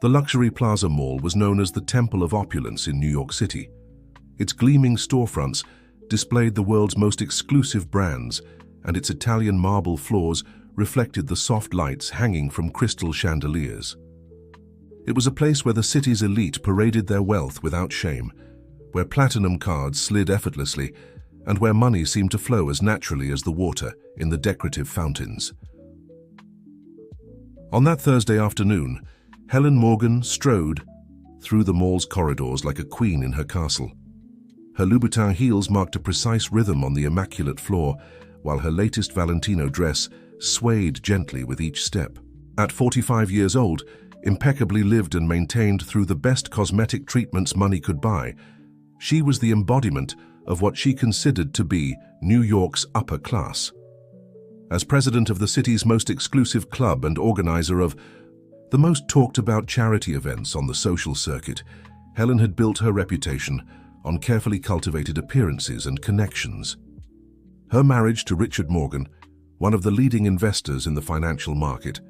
The luxury plaza mall was known as the Temple of Opulence in New York City. Its gleaming storefronts displayed the world's most exclusive brands, and its Italian marble floors reflected the soft lights hanging from crystal chandeliers. It was a place where the city's elite paraded their wealth without shame, where platinum cards slid effortlessly, and where money seemed to flow as naturally as the water in the decorative fountains. On that Thursday afternoon, Helen Morgan strode through the mall's corridors like a queen in her castle. Her Louboutin heels marked a precise rhythm on the immaculate floor, while her latest Valentino dress swayed gently with each step. At 45 years old, impeccably lived and maintained through the best cosmetic treatments money could buy, she was the embodiment of what she considered to be New York's upper class. As president of the city's most exclusive club and organizer of the most talked-about charity events on the social circuit, Helen had built her reputation on carefully cultivated appearances and connections. Her marriage to Richard Morgan, one of the leading investors in the financial market,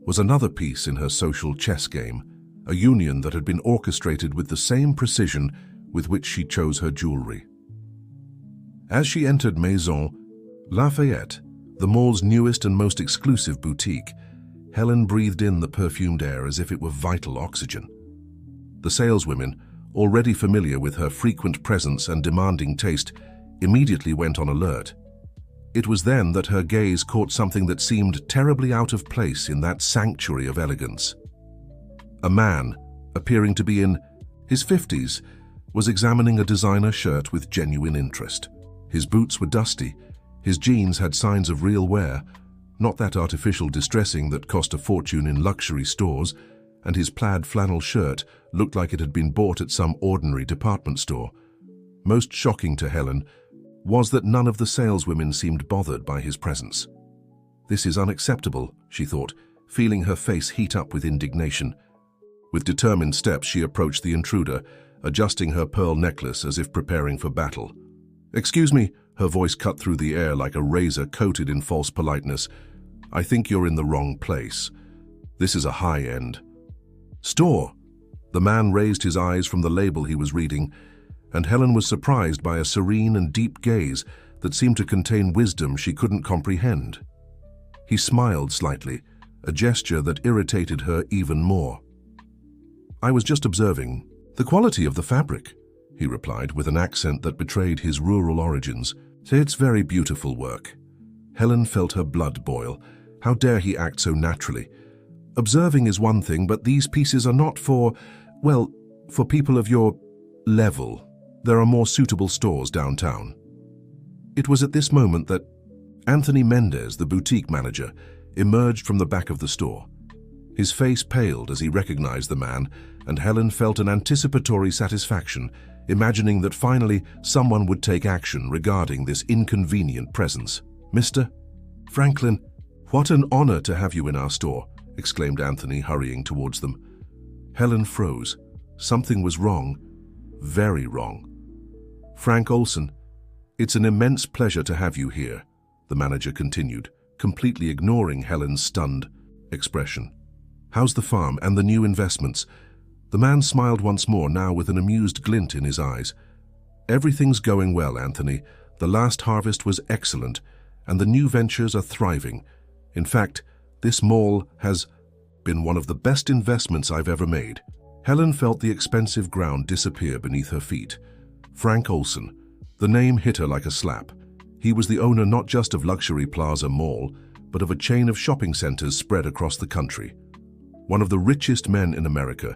was another piece in her social chess game, a union that had been orchestrated with the same precision with which she chose her jewelry. As she entered Maison Lafayette, the mall's newest and most exclusive boutique, Helen breathed in the perfumed air as if it were vital oxygen. The saleswomen, already familiar with her frequent presence and demanding taste, immediately went on alert. It was then that her gaze caught something that seemed terribly out of place in that sanctuary of elegance. A man, appearing to be in his 50s, was examining a designer shirt with genuine interest. His boots were dusty, his jeans had signs of real wear, not that artificial distressing that cost a fortune in luxury stores, and his plaid flannel shirt looked like it had been bought at some ordinary department store. Most shocking to Helen was that none of the saleswomen seemed bothered by his presence. This is unacceptable, she thought, feeling her face heat up with indignation. With determined steps, she approached the intruder, adjusting her pearl necklace as if preparing for battle. "Excuse me," her voice cut through the air like a razor coated in false politeness. "I think you're in the wrong place. This is a high-end store." The man raised his eyes from the label he was reading, and Helen was surprised by a serene and deep gaze that seemed to contain wisdom she couldn't comprehend. He smiled slightly, a gesture that irritated her even more. "I was just observing the quality of the fabric," he replied with an accent that betrayed his rural origins. "It's very beautiful work." Helen felt her blood boil. How dare he act so naturally? Observing is one thing, but these pieces are not for people of your level. There are more suitable stores downtown. It was at this moment that Anthony Mendez, the boutique manager, emerged from the back of the store. His face paled as he recognized the man, and Helen felt an anticipatory satisfaction, imagining that finally someone would take action regarding this inconvenient presence. "Mr. Franklin, what an honor to have you in our store," exclaimed Anthony, hurrying towards them. Helen froze. Something was wrong, very wrong. "Frank Olson, it's an immense pleasure to have you here," the manager continued, completely ignoring Helen's stunned expression. "How's the farm and the new investments?" The man smiled once more, now with an amused glint in his eyes. "Everything's going well, Anthony. The last harvest was excellent, and the new ventures are thriving. In fact, this mall has been one of the best investments I've ever made." Helen felt the expensive ground disappear beneath her feet. Frank Olson. The name hit her like a slap. He was the owner not just of Luxury Plaza Mall, but of a chain of shopping centers spread across the country. One of the richest men in America,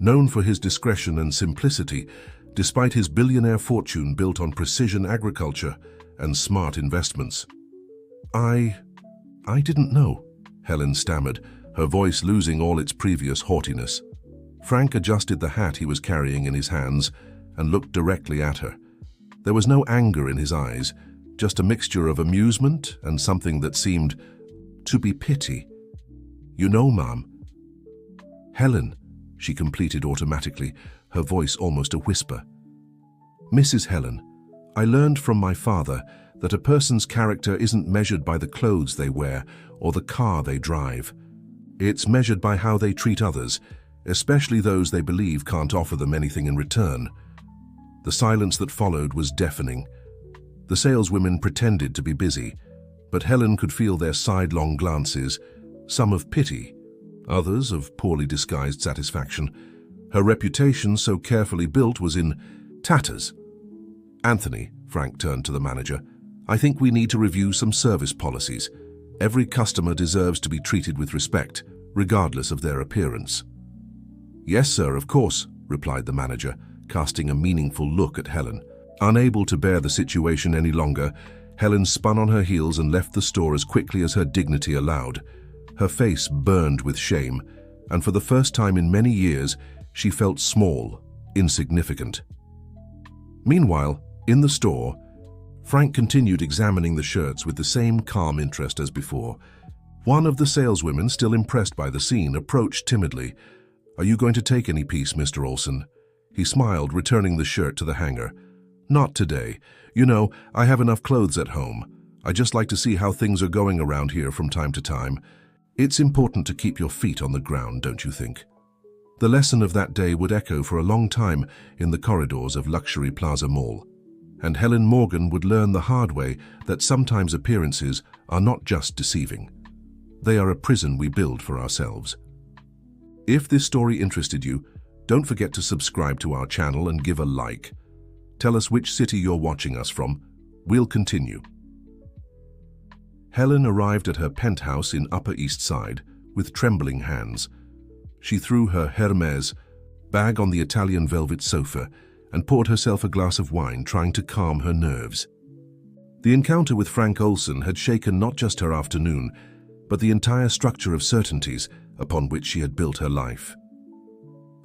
known for his discretion and simplicity, despite his billionaire fortune built on precision agriculture and smart investments. I didn't know," Helen stammered, her voice losing all its previous haughtiness. Frank adjusted the hat he was carrying in his hands and looked directly at her. There was no anger in his eyes, just a mixture of amusement and something that seemed to be pity. "You know, Ma'am." "Helen," she completed automatically, her voice almost a whisper. "Mrs. Helen, I learned from my father that a person's character isn't measured by the clothes they wear or the car they drive. It's measured by how they treat others, especially those they believe can't offer them anything in return. The silence that followed was deafening. The saleswomen pretended to be busy, but Helen could feel their sidelong glances, some of pity, others of poorly disguised satisfaction. Her reputation, so carefully built, was in tatters. "Anthony," Frank turned to the manager, "I think we need to review some service policies. Every customer deserves to be treated with respect, regardless of their appearance." "Yes, sir, of course," replied the manager, casting a meaningful look at Helen. Unable to bear the situation any longer, Helen spun on her heels and left the store as quickly as her dignity allowed. Her face burned with shame, and for the first time in many years, she felt small, insignificant. Meanwhile, in the store, Frank continued examining the shirts with the same calm interest as before. One of the saleswomen, still impressed by the scene, approached timidly. "Are you going to take any piece, Mr. Olson?" He smiled, returning the shirt to the hanger. "Not today. You know, I have enough clothes at home. I just like to see how things are going around here from time to time. It's important to keep your feet on the ground, don't you think?" The lesson of that day would echo for a long time in the corridors of Luxury Plaza Mall. And Helen Morgan would learn the hard way that sometimes appearances are not just deceiving. They are a prison we build for ourselves. If this story interested you, don't forget to subscribe to our channel and give a like. Tell us which city you're watching us from. We'll continue. Helen arrived at her penthouse in Upper East Side with trembling hands. She threw her Hermes bag on the Italian velvet sofa and poured herself a glass of wine, trying to calm her nerves. The encounter with Frank Olson had shaken not just her afternoon, but the entire structure of certainties upon which she had built her life.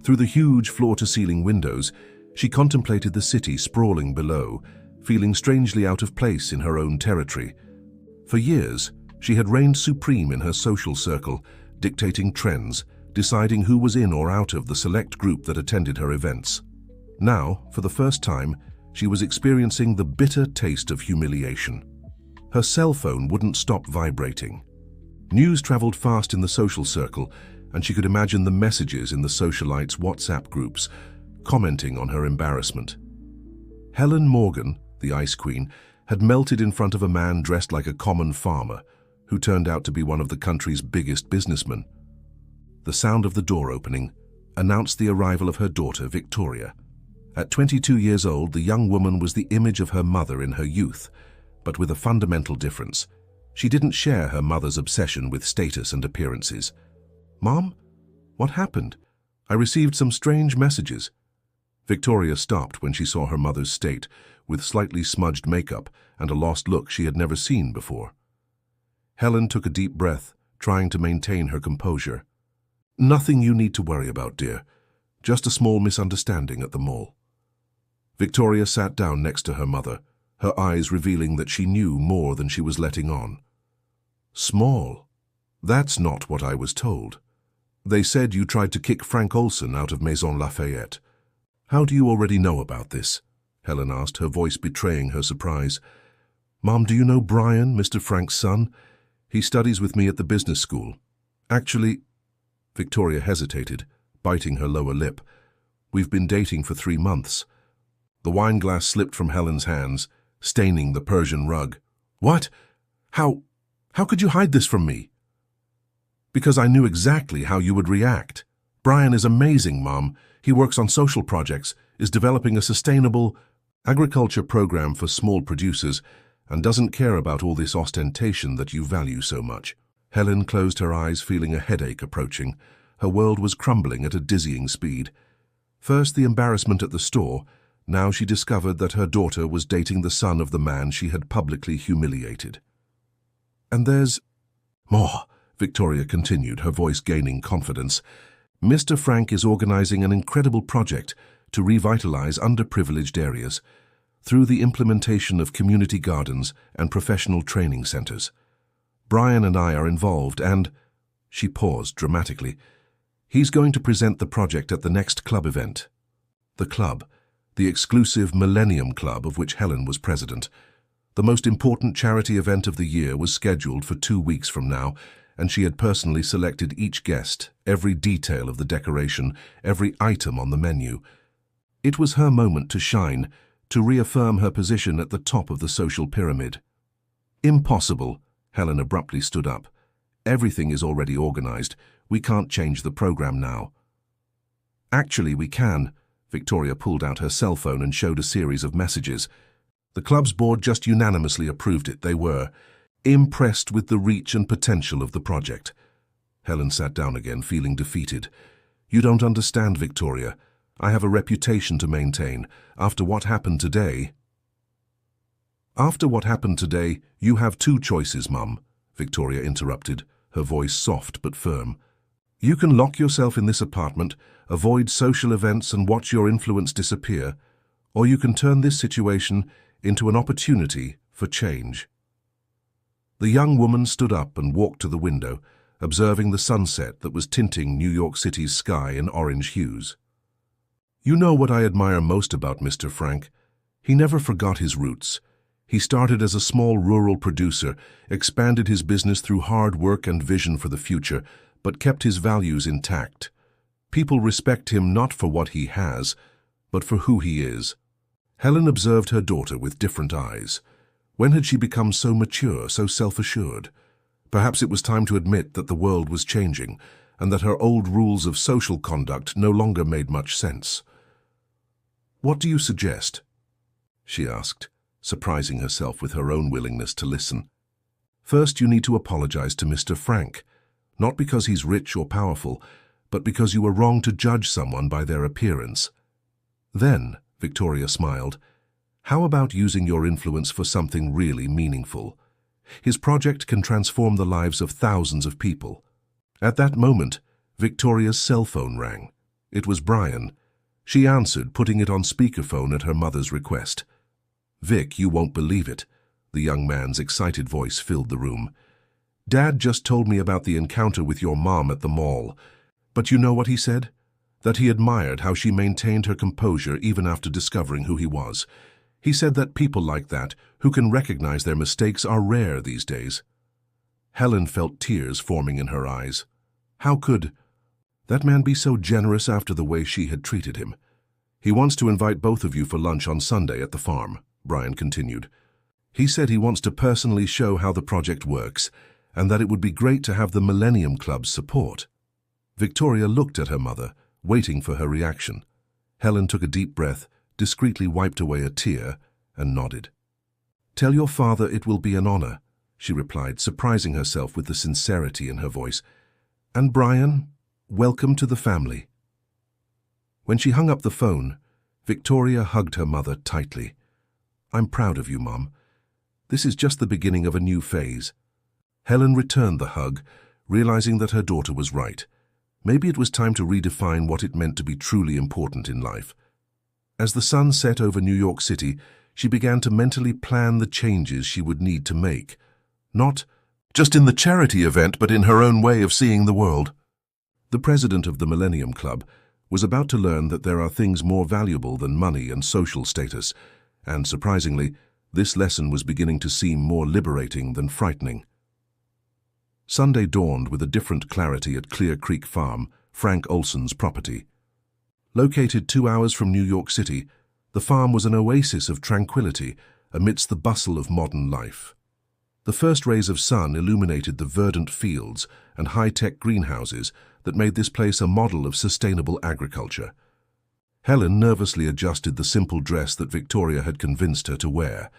Through the huge floor-to-ceiling windows, she contemplated the city sprawling below, feeling strangely out of place in her own territory. For years, she had reigned supreme in her social circle, dictating trends, deciding who was in or out of the select group that attended her events. Now, for the first time, she was experiencing the bitter taste of humiliation. Her cell phone wouldn't stop vibrating. News traveled fast in the social circle, and she could imagine the messages in the socialites' WhatsApp groups, commenting on her embarrassment. Helen Morgan, the Ice Queen, had melted in front of a man dressed like a common farmer, who turned out to be one of the country's biggest businessmen. The sound of the door opening announced the arrival of her daughter, Victoria. At 22 years old, the young woman was the image of her mother in her youth, but with a fundamental difference. She didn't share her mother's obsession with status and appearances. "Mom, what happened? I received some strange messages." Victoria stopped when she saw her mother's state, with slightly smudged makeup and a lost look she had never seen before. Helen took a deep breath, trying to maintain her composure. "Nothing you need to worry about, dear. Just a small misunderstanding at the mall." Victoria sat down next to her mother, her eyes revealing that she knew more than she was letting on. "Small? That's not what I was told. They said you tried to kick Frank Olson out of Maison Lafayette. How do you already know about this?" Helen asked, her voice betraying her surprise. "Mom, do you know Brian, Mr. Frank's son? He studies with me at the business school. Actually—" Victoria hesitated, biting her lower lip. "We've been dating for 3 months. The wine glass slipped from Helen's hands, staining the Persian rug. "What? How could you hide this from me?" "Because I knew exactly how you would react. Brian is amazing, Mom. He works on social projects, is developing a sustainable agriculture program for small producers, and doesn't care about all this ostentation that you value so much." Helen closed her eyes, feeling a headache approaching. Her world was crumbling at a dizzying speed. First the embarrassment at the store. Now she discovered that her daughter was dating the son of the man she had publicly humiliated. "And there's more," Victoria continued, her voice gaining confidence. "Mr. Frank is organizing an incredible project to revitalize underprivileged areas through the implementation of community gardens and professional training centers. Brian and I are involved and—" She paused dramatically. "He's going to present the project at the next club event." The club, the exclusive Millennium Club of which Helen was president. The most important charity event of the year was scheduled for 2 weeks from now, and she had personally selected each guest, every detail of the decoration, every item on the menu. It was her moment to shine, to reaffirm her position at the top of the social pyramid. Impossible, Helen abruptly stood up. Everything is already organized. We can't change the program now. Actually, we can. Victoria pulled out her cell phone and showed a series of messages. The club's board just unanimously approved it. They were impressed with the reach and potential of the project. Helen sat down again, feeling defeated. You don't understand, Victoria. I have a reputation to maintain. After what happened today, you have two choices, Mum, Victoria interrupted, her voice soft but firm. You can lock yourself in this apartment, avoid social events and watch your influence disappear, or you can turn this situation into an opportunity for change. The young woman stood up and walked to the window, observing the sunset that was tinting New York City's sky in orange hues. You know what I admire most about Mr. Frank? He never forgot his roots. He started as a small rural producer, expanded his business through hard work and vision for the future, but kept his values intact. People respect him not for what he has, but for who he is. Helen observed her daughter with different eyes. When had she become so mature, so self-assured? Perhaps it was time to admit that the world was changing, and that her old rules of social conduct no longer made much sense. What do you suggest? She asked, surprising herself with her own willingness to listen. First, you need to apologize to Mr. Frank, not because he's rich or powerful, but because you were wrong to judge someone by their appearance. Then, Victoria smiled, how about using your influence for something really meaningful? His project can transform the lives of thousands of people. At that moment, Victoria's cell phone rang. It was Brian. She answered, putting it on speakerphone at her mother's request. Vic, you won't believe it. The young man's excited voice filled the room. Dad just told me about the encounter with your mom at the mall. But you know what he said? That he admired how she maintained her composure even after discovering who he was. He said that people like that, who can recognize their mistakes, are rare these days. Helen felt tears forming in her eyes. How could that man be so generous after the way she had treated him? He wants to invite both of you for lunch on Sunday at the farm, Brian continued. He said he wants to personally show how the project works, and that it would be great to have the Millennium Club's support. Victoria looked at her mother, waiting for her reaction. Helen took a deep breath, discreetly wiped away a tear, and nodded. Tell your father it will be an honor, she replied, surprising herself with the sincerity in her voice. And Brian, welcome to the family. When she hung up the phone, Victoria hugged her mother tightly. I'm proud of you, Mum. This is just the beginning of a new phase. Helen returned the hug, realizing that her daughter was right. Maybe it was time to redefine what it meant to be truly important in life. As the sun set over New York City, she began to mentally plan the changes she would need to make. Not just in the charity event, but in her own way of seeing the world. The president of the Millennium Club was about to learn that there are things more valuable than money and social status, and surprisingly, this lesson was beginning to seem more liberating than frightening. Sunday dawned with a different clarity at Clear Creek Farm, Frank Olson's property. Located 2 hours from New York City, the farm was an oasis of tranquility amidst the bustle of modern life. The first rays of sun illuminated the verdant fields and high-tech greenhouses that made this place a model of sustainable agriculture. Helen nervously adjusted the simple dress that Victoria had convinced her to wear.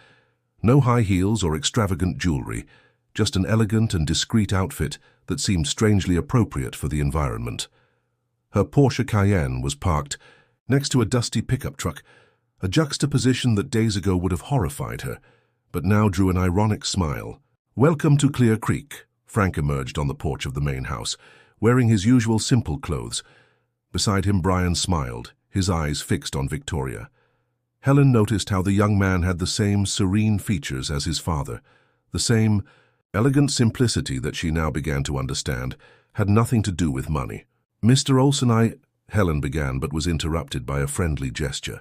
No high heels or extravagant jewelry, just an elegant and discreet outfit that seemed strangely appropriate for the environment. Her Porsche Cayenne was parked next to a dusty pickup truck, a juxtaposition that days ago would have horrified her, but now drew an ironic smile. Welcome to Clear Creek, Frank emerged on the porch of the main house, wearing his usual simple clothes. Beside him, Brian smiled, his eyes fixed on Victoria. Helen noticed how the young man had the same serene features as his father. The same elegant simplicity that she now began to understand had nothing to do with money. Mr. Olson, Helen began, but was interrupted by a friendly gesture.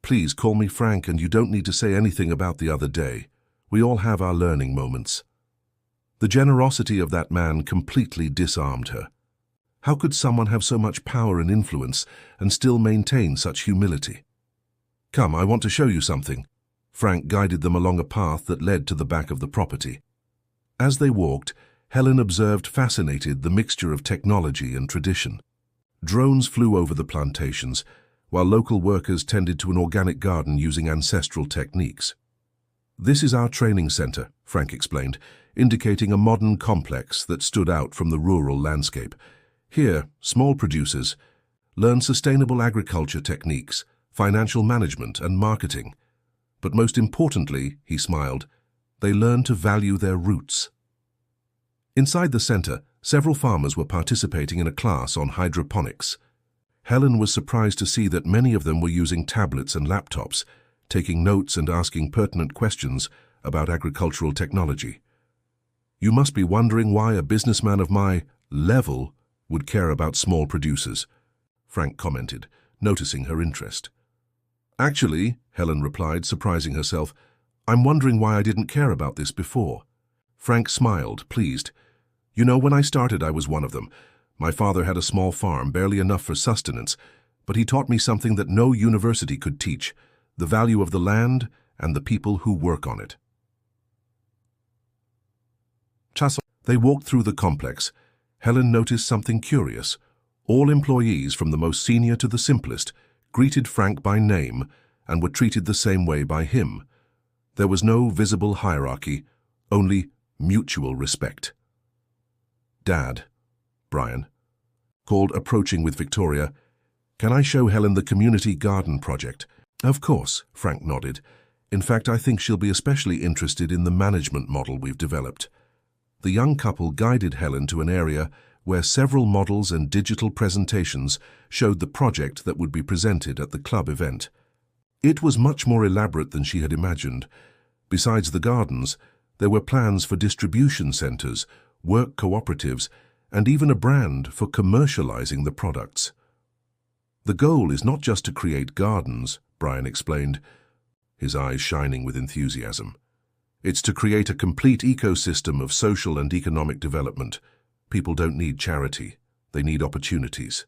Please call me Frank, and you don't need to say anything about the other day. We all have our learning moments. The generosity of that man completely disarmed her. How could someone have so much power and influence and still maintain such humility? "Come, I want to show you something." Frank guided them along a path that led to the back of the property. As they walked, Helen observed fascinated the mixture of technology and tradition. Drones flew over the plantations, while local workers tended to an organic garden using ancestral techniques. "This is our training center," Frank explained, indicating a modern complex that stood out from the rural landscape. "Here, small producers learn sustainable agriculture techniques, financial management and marketing. But most importantly," he smiled, "they learn to value their roots." Inside the center, several farmers were participating in a class on hydroponics. Helen was surprised to see that many of them were using tablets and laptops, taking notes and asking pertinent questions about agricultural technology. "You must be wondering why a businessman of my level would care about small producers," Frank commented, noticing her interest. "Actually," Helen replied, surprising herself, "I'm wondering why I didn't care about this before." Frank smiled, pleased. "You know, when I started, I was one of them. My father had a small farm, barely enough for sustenance, but he taught me something that no university could teach: the value of the land and the people who work on it." They walked through the complex. Helen noticed something curious. All employees, from the most senior to the simplest, greeted Frank by name and were treated the same way by him. There was no visible hierarchy, only mutual respect. "Dad," Brian called, approaching with Victoria, "can I show Helen the community garden project?" "Of course," Frank nodded. "In fact, I think she'll be especially interested in the management model we've developed." The young couple guided Helen to an area where several models and digital presentations showed the project that would be presented at the club event. It was much more elaborate than she had imagined. Besides the gardens, there were plans for distribution centers, work cooperatives, and even a brand for commercializing the products. "The goal is not just to create gardens," Brian explained, his eyes shining with enthusiasm. "It's to create a complete ecosystem of social and economic development. People don't need charity, they need opportunities."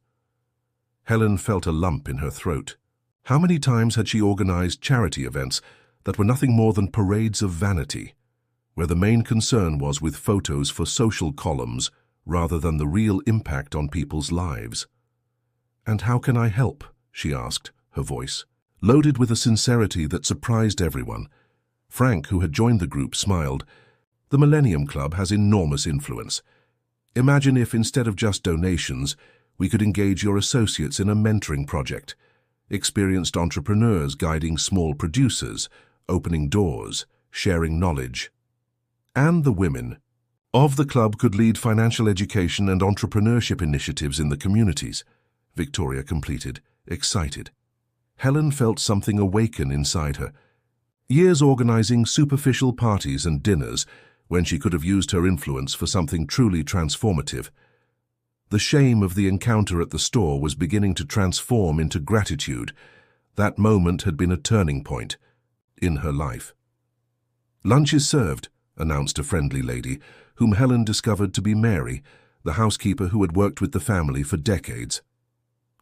Helen felt a lump in her throat. How many times had she organized charity events that were nothing more than parades of vanity, where the main concern was with photos for social columns rather than the real impact on people's lives? "And how can I help?" she asked, her voice loaded with a sincerity that surprised everyone. Frank, who had joined the group, smiled. "The Millennium Club has enormous influence. Imagine if, instead of just donations, we could engage your associates in a mentoring project. Experienced entrepreneurs guiding small producers, opening doors, sharing knowledge. And the women of the club could lead financial education and entrepreneurship initiatives in the communities," Victoria completed, excited. Helen felt something awaken inside her. Years organizing superficial parties and dinners when she could have used her influence for something truly transformative. The shame of the encounter at the store was beginning to transform into gratitude. That moment had been a turning point in her life. "Lunch is served," announced a friendly lady, whom Helen discovered to be Mary, the housekeeper who had worked with the family for decades.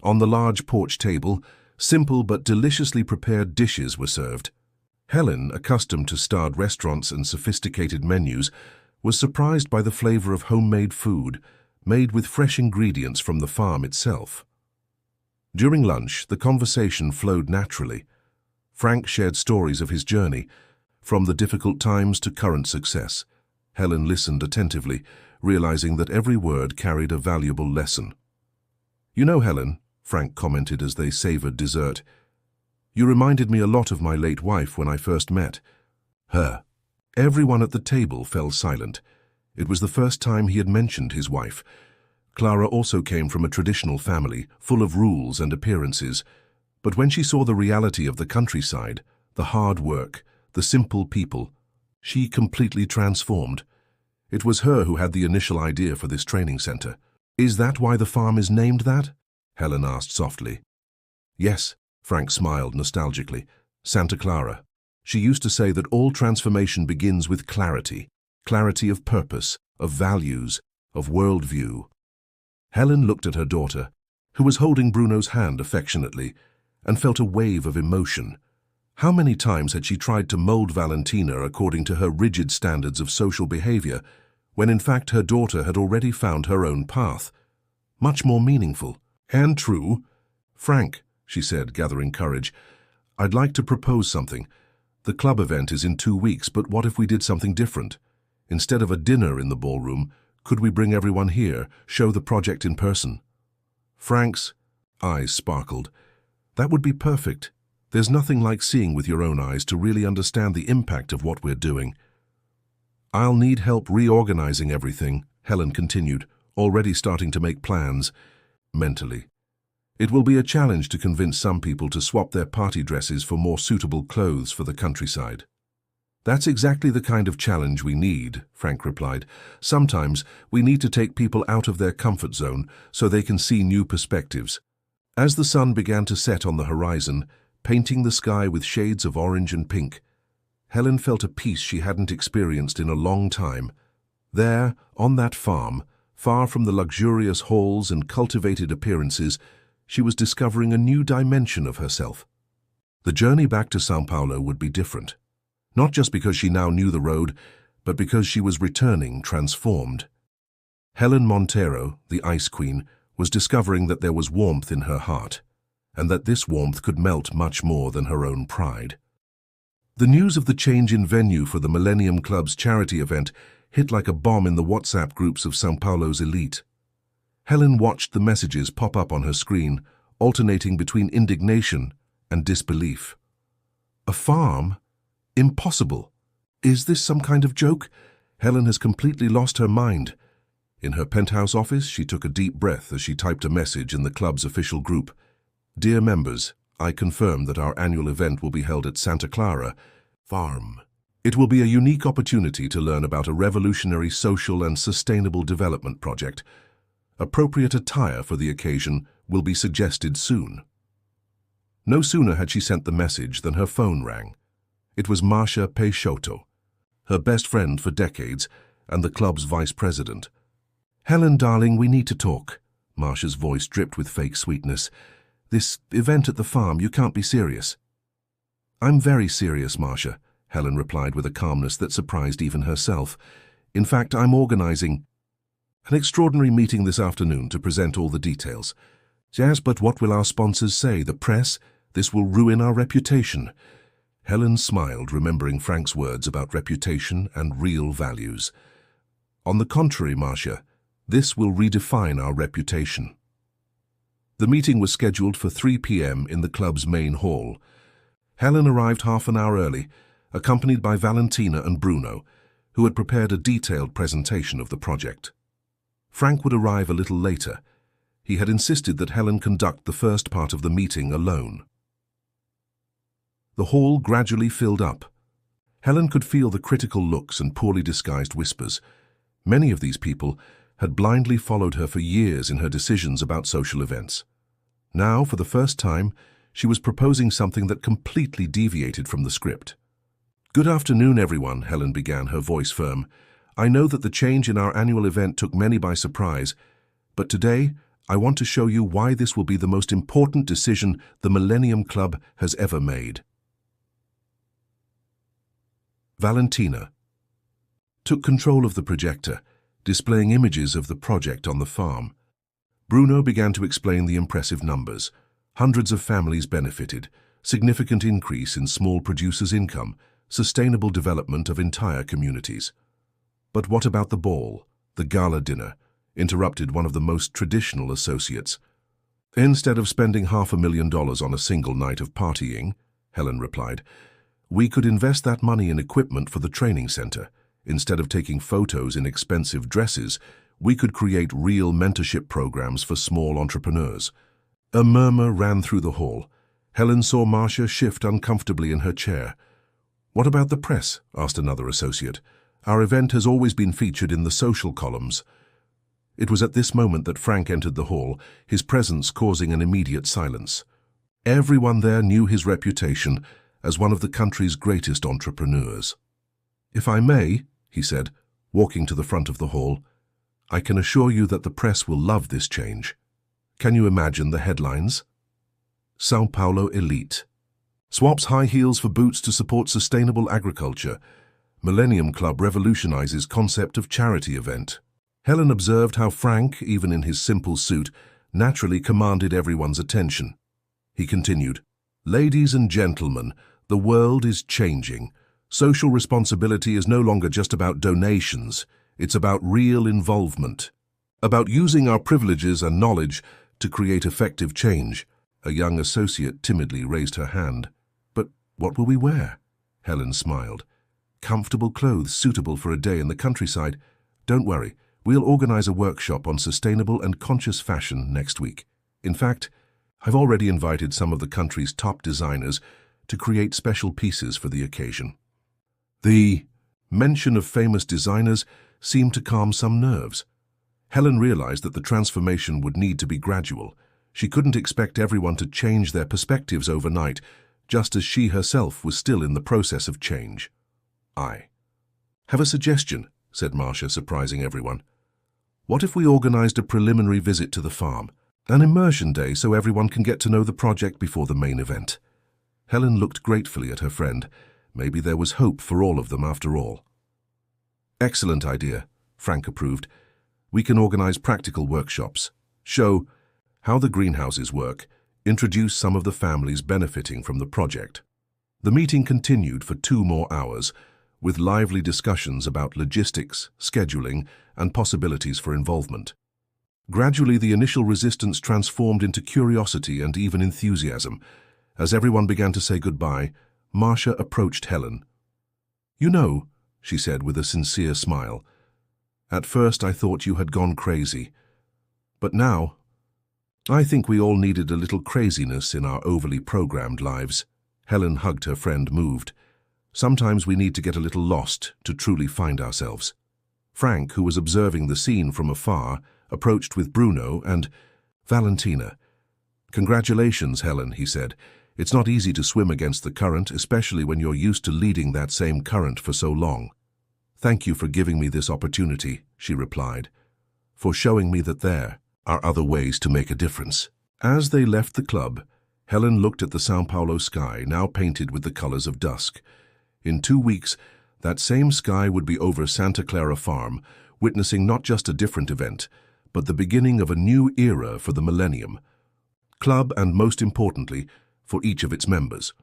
On the large porch table, simple but deliciously prepared dishes were served. Helen, accustomed to starred restaurants and sophisticated menus, was surprised by the flavor of homemade food, made with fresh ingredients from the farm itself. During lunch, the conversation flowed naturally. Frank shared stories of his journey, from the difficult times to current success. Helen listened attentively, realizing that every word carried a valuable lesson. "You know, Helen," Frank commented as they savored dessert, "you reminded me a lot of my late wife when I first met her." Everyone at the table fell silent. It was the first time he had mentioned his wife. Clara also came from a traditional family, full of rules and appearances. But when she saw the reality of the countryside, the hard work, the simple people, she completely transformed. It was her who had the initial idea for this training center. "Is that why the farm is named that?" Helen asked softly. "Yes," Frank smiled nostalgically. "Santa Clara. She used to say that all transformation begins with clarity. clarity of purpose, of values, of worldview. Helen looked at her daughter, who was holding Bruno's hand affectionately, and felt a wave of emotion. How many times had she tried to mold Valentina according to her rigid standards of social behavior, when in fact her daughter had already found her own path, much more meaningful and true? "Frank," she said, gathering courage, "I'd like to propose something. The club event is in 2 weeks, but what if we did something different? Instead of a dinner in the ballroom, could we bring everyone here, show the project in person?" Frank's eyes sparkled. "That would be perfect. There's nothing like seeing with your own eyes to really understand the impact of what we're doing." "I'll need help reorganizing everything," Helen continued, already starting to make plans mentally. "It will be a challenge to convince some people to swap their party dresses for more suitable clothes for the countryside." "That's exactly the kind of challenge we need," Frank replied. "Sometimes we need to take people out of their comfort zone so they can see new perspectives." As the sun began to set on the horizon, painting the sky with shades of orange and pink, Helen felt a peace she hadn't experienced in a long time. There, on that farm, far from the luxurious halls and cultivated appearances, she was discovering a new dimension of herself. The journey back to São Paulo would be different, not just because she now knew the road, but because she was returning transformed. Helen Montero, the Ice Queen, was discovering that there was warmth in her heart, and that this warmth could melt much more than her own pride. The news of the change in venue for the Millennium Club's charity event hit like a bomb in the WhatsApp groups of São Paulo's elite. Helen watched the messages pop up on her screen, alternating between indignation and disbelief. A farm? Impossible. Is this some kind of joke? Helen has completely lost her mind. In her penthouse office, she took a deep breath as she typed a message in the club's official group. "Dear members, I confirm that our annual event will be held at Santa Clara Farm. It will be a unique opportunity to learn about a revolutionary social and sustainable development project. Appropriate attire for the occasion will be suggested soon." No sooner had she sent the message than her phone rang. It was Marcia Peixoto, her best friend for decades and the club's vice president. "Helen, darling, we need to talk." Marcia's voice dripped with fake sweetness. "This event at the farm, you can't be serious." "I'm very serious, Marcia," Helen replied with a calmness that surprised even herself. "In fact, I'm organizing an extraordinary meeting this afternoon to present all the details." "Yes, but what will our sponsors say? The press? This will ruin our reputation." Helen smiled, remembering Frank's words about reputation and real values. "On the contrary, Marcia, this will redefine our reputation." The meeting was scheduled for 3 p.m. in the club's main hall. Helen arrived half an hour early, accompanied by Valentina and Bruno, who had prepared a detailed presentation of the project. Frank would arrive a little later. He had insisted that Helen conduct the first part of the meeting alone. The hall gradually filled up. Helen could feel the critical looks and poorly disguised whispers. Many of these people had blindly followed her for years in her decisions about social events. Now, for the first time, she was proposing something that completely deviated from the script. "Good afternoon, everyone," Helen began, her voice firm. "I know that the change in our annual event took many by surprise, but today I want to show you why this will be the most important decision the Millennium Club has ever made." Valentina took control of the projector, displaying images of the project on the farm. Bruno began to explain the impressive numbers. Hundreds of families benefited, significant increase in small producers' income, sustainable development of entire communities. "But what about the ball, the gala dinner?" interrupted one of the most traditional associates. "Instead of spending $500,000 on a single night of partying," Helen replied, "we could invest that money in equipment for the training center. Instead of taking photos in expensive dresses, we could create real mentorship programs for small entrepreneurs." A murmur ran through the hall. Helen saw Marcia shift uncomfortably in her chair. "What about the press?" asked another associate. "Our event has always been featured in the social columns." It was at this moment that Frank entered the hall, his presence causing an immediate silence. Everyone there knew his reputation as one of the country's greatest entrepreneurs. "If I may," he said, walking to the front of the hall. "I can assure you that the press will love this change. Can you imagine the headlines? São Paulo elite. Swaps high heels for boots to support sustainable agriculture. Millennium Club revolutionizes concept of charity event." Helen observed how Frank, even in his simple suit, naturally commanded everyone's attention. He continued, "Ladies and gentlemen, the world is changing. Social responsibility is no longer just about donations. It's about real involvement. About using our privileges and knowledge to create effective change." A young associate timidly raised her hand. "But what will we wear?" Helen smiled. "Comfortable clothes suitable for a day in the countryside. Don't worry, we'll organize a workshop on sustainable and conscious fashion next week. In fact, I've already invited some of the country's top designers to create special pieces for the occasion." The mention of famous designers seemed to calm some nerves. Helen realized that the transformation would need to be gradual. She couldn't expect everyone to change their perspectives overnight, just as she herself was still in the process of change. "I have a suggestion," said Marcia, surprising everyone. "What if we organized a preliminary visit to the farm? An immersion day so everyone can get to know the project before the main event." Helen looked gratefully at her friend. Maybe there was hope for all of them after all. "Excellent idea," Frank approved. "We can organize practical workshops, show how the greenhouses work, introduce some of the families benefiting from the project." The meeting continued for 2 more hours, with lively discussions about logistics, scheduling, and possibilities for involvement. Gradually, the initial resistance transformed into curiosity and even enthusiasm. As everyone began to say goodbye, Marcia approached Helen. "You know," she said with a sincere smile, "at first I thought you had gone crazy. But now, I think we all needed a little craziness in our overly programmed lives." Helen hugged her friend, moved. "Sometimes we need to get a little lost to truly find ourselves." Frank, who was observing the scene from afar, approached with Bruno and Valentina. "Congratulations, Helen," he said. "It's not easy to swim against the current, especially when you're used to leading that same current for so long." "Thank you for giving me this opportunity," she replied, "for showing me that there are other ways to make a difference." As they left the club, Helen looked at the São Paulo sky, now painted with the colors of dusk. In 2 weeks, that same sky would be over Santa Clara Farm, witnessing not just a different event, but the beginning of a new era for the Millennium Club and, most importantly, for each of its members.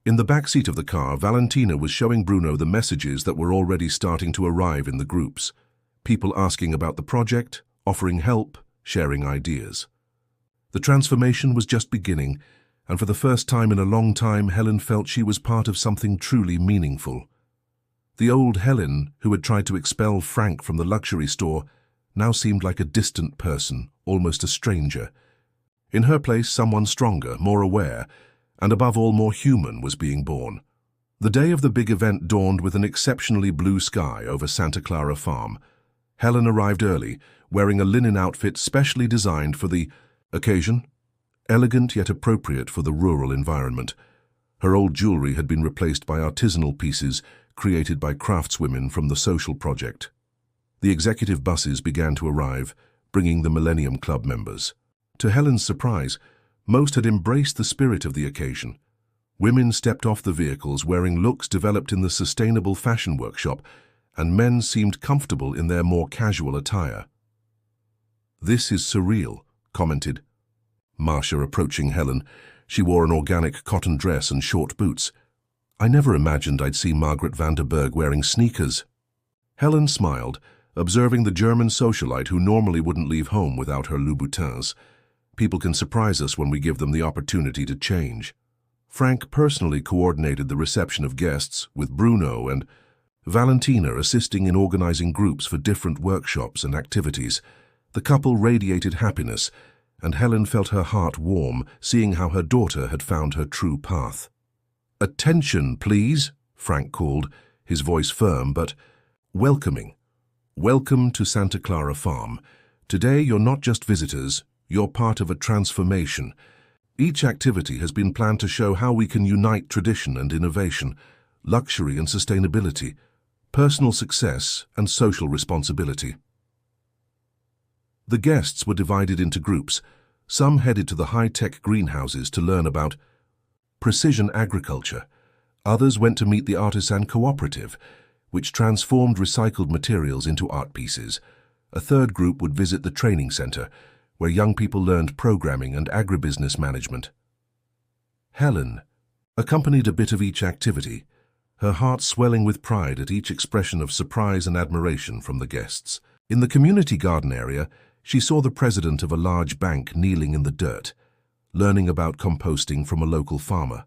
In the back seat of the car, Valentina was showing Bruno the messages that were already starting to arrive in the groups. People asking about the project, offering help, sharing ideas. The transformation was just beginning, and for the first time in a long time, Helen felt she was part of something truly meaningful. The old Helen, who had tried to expel Frank from the luxury store, now seemed like a distant person, almost a stranger. In her place, someone stronger, more aware, and above all more human was being born. The day of the big event dawned with an exceptionally blue sky over Santa Clara Farm. Helen arrived early, wearing a linen outfit specially designed for the occasion, elegant yet appropriate for the rural environment. Her old jewelry had been replaced by artisanal pieces created by craftswomen from the social project. The executive buses began to arrive, bringing the Millennium Club members. To Helen's surprise, most had embraced the spirit of the occasion. Women stepped off the vehicles wearing looks developed in the sustainable fashion workshop, and men seemed comfortable in their more casual attire. "This is surreal," commented Marcia, approaching Helen. She wore an organic cotton dress and short boots. "I never imagined I'd see Margaret van der Berg wearing sneakers." Helen smiled, observing the German socialite who normally wouldn't leave home without her Louboutins. People can surprise us when we give them the opportunity to change. Frank personally coordinated the reception of guests, with Bruno and Valentina assisting in organizing groups for different workshops and activities. The couple radiated happiness, and Helen felt her heart warm, seeing how her daughter had found her true path. "Attention, please," Frank called, his voice firm but welcoming. "Welcome to Santa Clara Farm. Today you're not just visitors, you're part of a transformation. Each activity has been planned to show how we can unite tradition and innovation, luxury and sustainability, personal success and social responsibility. The guests were divided into groups. Some headed to the high-tech greenhouses to learn about precision agriculture. Others went to meet the artisan cooperative, which transformed recycled materials into art pieces. A third group would visit the training center, where young people learned programming and agribusiness management. Helen accompanied a bit of each activity, her heart swelling with pride at each expression of surprise and admiration from the guests. In the community garden area, she saw the president of a large bank kneeling in the dirt, learning about composting from a local farmer.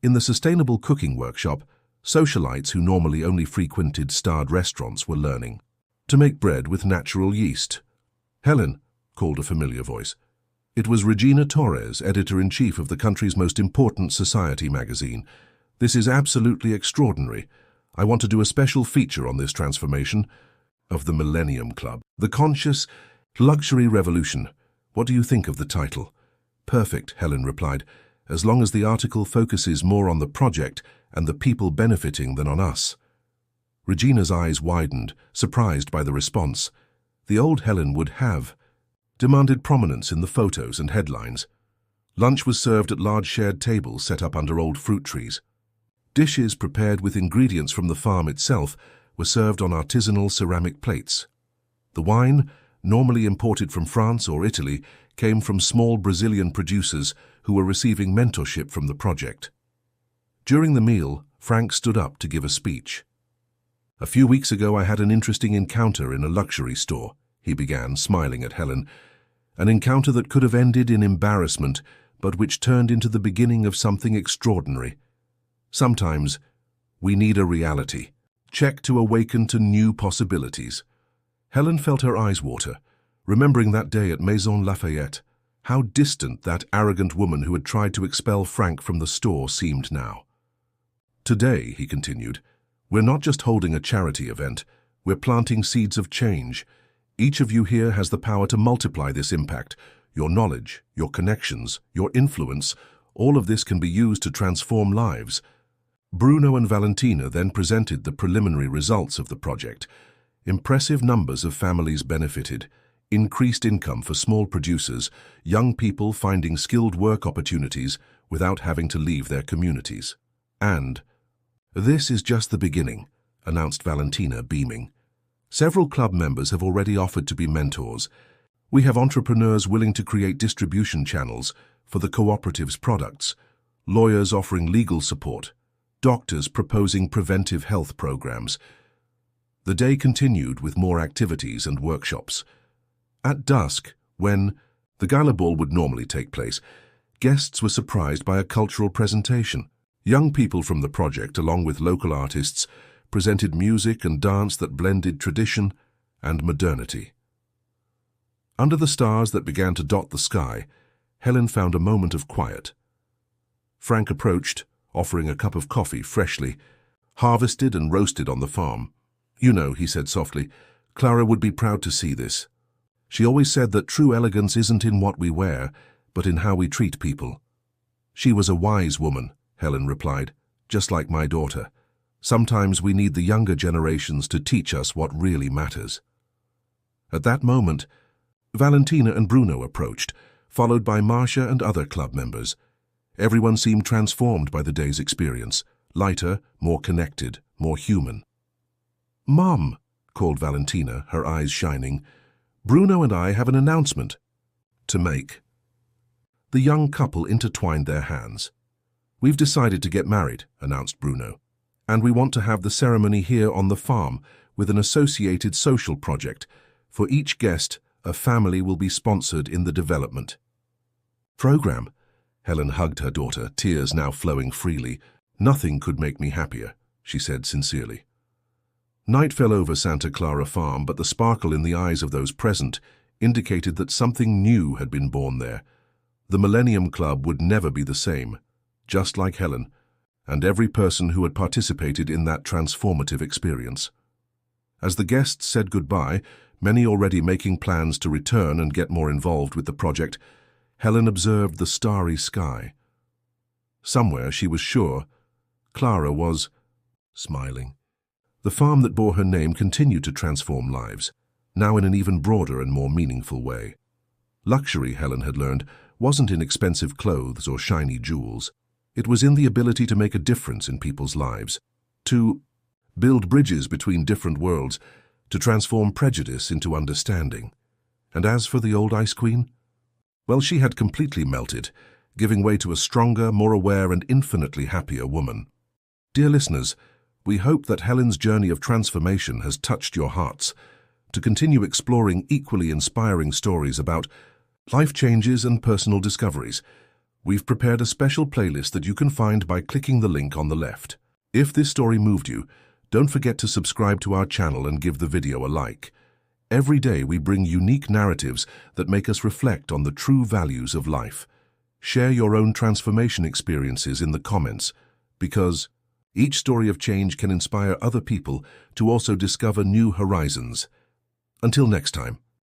In the sustainable cooking workshop, socialites who normally only frequented starred restaurants were learning to make bread with natural yeast. "Helen," called a familiar voice. It was Regina Torres, editor-in-chief of the country's most important society magazine. "This is absolutely extraordinary. I want to do a special feature on this transformation of the Millennium Club. The Conscious Luxury Revolution. What do you think of the title?" "Perfect," Helen replied, "as long as the article focuses more on the project and the people benefiting than on us." Regina's eyes widened, surprised by the response. The old Helen would have demanded prominence in the photos and headlines. Lunch was served at large shared tables set up under old fruit trees. Dishes prepared with ingredients from the farm itself were served on artisanal ceramic plates. The wine, normally imported from France or Italy, came from small Brazilian producers who were receiving mentorship from the project. During the meal, Frank stood up to give a speech. "A few weeks ago I had an interesting encounter in a luxury store," he began, smiling at Helen. "An encounter that could have ended in embarrassment, but which turned into the beginning of something extraordinary. Sometimes we need a reality check to awaken to new possibilities." Helen felt her eyes water, remembering that day at Maison Lafayette. How distant that arrogant woman who had tried to expel Frank from the store seemed now. "Today," he continued, "we're not just holding a charity event, we're planting seeds of change. Each of you here has the power to multiply this impact. Your knowledge, your connections, your influence, all of this can be used to transform lives." Bruno and Valentina then presented the preliminary results of the project. Impressive numbers of families benefited, increased income for small producers, young people finding skilled work opportunities without having to leave their communities. "And this is just the beginning," announced Valentina, beaming. "Several club members have already offered to be mentors. We have entrepreneurs willing to create distribution channels for the cooperative's products, lawyers offering legal support, doctors proposing preventive health programs." The day continued with more activities and workshops. At dusk, when the gala ball would normally take place, guests were surprised by a cultural presentation. Young people from the project, along with local artists, presented music and dance that blended tradition and modernity. Under the stars that began to dot the sky, Helen found a moment of quiet. Frank approached, offering a cup of coffee freshly harvested and roasted on the farm. "You know," he said softly, "Clara would be proud to see this. She always said that true elegance isn't in what we wear, but in how we treat people." "She was a wise woman," Helen replied, "just like my daughter. Sometimes we need the younger generations to teach us what really matters." At that moment, Valentina and Bruno approached, followed by Marcia and other club members. Everyone seemed transformed by the day's experience, lighter, more connected, more human. "Mom," called Valentina, her eyes shining, "Bruno and I have an announcement to make." The young couple intertwined their hands. "We've decided to get married," announced Bruno, "and we want to have the ceremony here on the farm with an associated social project. For each guest, a family will be sponsored in the development program." Helen hugged her daughter, tears now flowing freely. "Nothing could make me happier," she said sincerely. Night fell over Santa Clara Farm, but the sparkle in the eyes of those present indicated that something new had been born there. The Millennium Club would never be the same, just like Helen, and every person who had participated in that transformative experience. As the guests said goodbye, many already making plans to return and get more involved with the project, Helen observed the starry sky. Somewhere, she was sure, Clara was smiling. The farm that bore her name continued to transform lives, now in an even broader and more meaningful way. Luxury, Helen had learned, wasn't in expensive clothes or shiny jewels. It was in the ability to make a difference in people's lives, to build bridges between different worlds, to transform prejudice into understanding. And as for the old Ice Queen, well, she had completely melted, giving way to a stronger, more aware and infinitely happier woman. Dear listeners, we hope that Helen's journey of transformation has touched your hearts. To continue exploring equally inspiring stories about life changes and personal discoveries, we've prepared a special playlist that you can find by clicking the link on the left. If this story moved you, don't forget to subscribe to our channel and give the video a like. Every day we bring unique narratives that make us reflect on the true values of life. Share your own transformation experiences in the comments, because each story of change can inspire other people to also discover new horizons. Until next time.